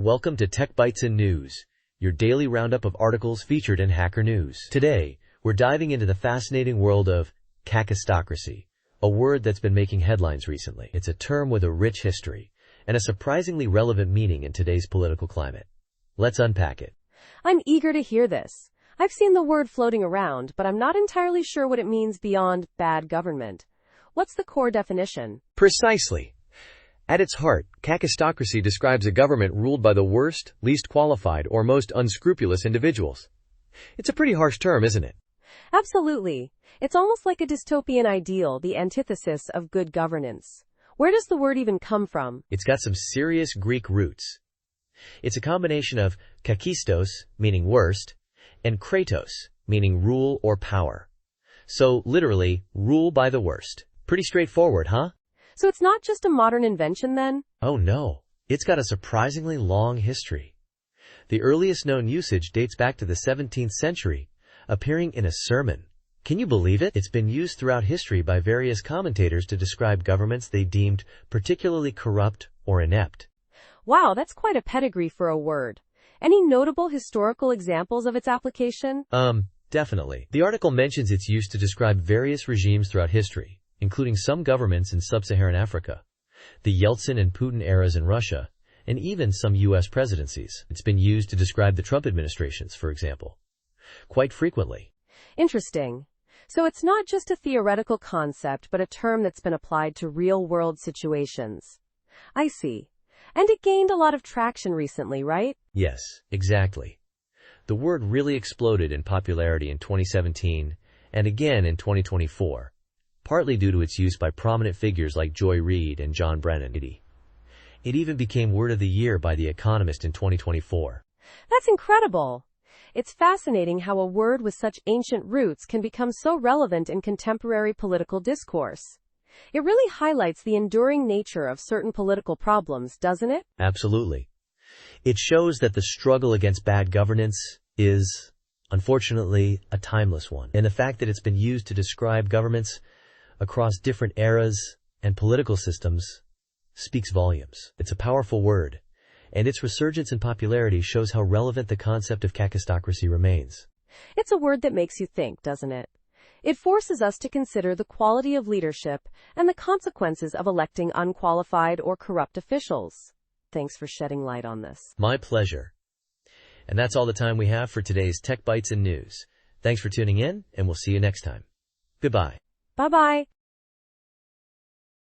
Welcome to Tech Bytes and News, your daily roundup of articles featured in Hacker News. Today, we're diving into the fascinating world of Kakistocracy, a word that's been making headlines recently. It's a term with a rich history and a surprisingly relevant meaning in today's political climate. Let's unpack it. I'm eager to hear this. I've seen the word floating around, but I'm not entirely sure what it means beyond bad government. What's the core definition? Precisely. At its heart, Kakistocracy describes a government ruled by the worst, least qualified, or most unscrupulous individuals. It's a pretty harsh term, isn't it? Absolutely. It's almost like a dystopian ideal, the antithesis of good governance. Where does the word even come from? It's got some serious Greek roots. It's a combination of kakistos, meaning worst, and kratos, meaning rule or power. So, literally, rule by the worst. Pretty straightforward, huh? So it's not just a modern invention then? Oh no, it's got a surprisingly long history. The earliest known usage dates back to the 17th century, appearing in a sermon. Can you believe it? It's been used throughout history by various commentators to describe governments they deemed particularly corrupt or inept. Wow, that's quite a pedigree for a word. Any notable historical examples of its application? Definitely. The article mentions its use to describe various regimes throughout history, including some governments in sub-Saharan Africa, the Yeltsin and Putin eras in Russia, and even some U.S. presidencies. It's been used to describe the Trump administrations, for example, quite frequently. Interesting. So it's not just a theoretical concept, but a term that's been applied to real-world situations. I see. And it gained a lot of traction recently, right? Yes, exactly. The word really exploded in popularity in 2017 and again in 2024. Partly due to its use by prominent figures like Joy Reid and John Brennan. It even became Word of the Year by The Economist in 2024. That's incredible. It's fascinating how a word with such ancient roots can become so relevant in contemporary political discourse. It really highlights the enduring nature of certain political problems, doesn't it? Absolutely. It shows that the struggle against bad governance is, unfortunately, a timeless one. And the fact that it's been used to describe governments across different eras and political systems speaks volumes. It's a powerful word, and its resurgence in popularity shows how relevant the concept of kakistocracy remains. It's a word that makes you think, doesn't it? It forces us to consider the quality of leadership and the consequences of electing unqualified or corrupt officials. Thanks for shedding light on this. My pleasure. And that's all the time we have for today's Tech Bytes and News. Thanks for tuning in, and we'll see you next time. Goodbye. Bye-bye.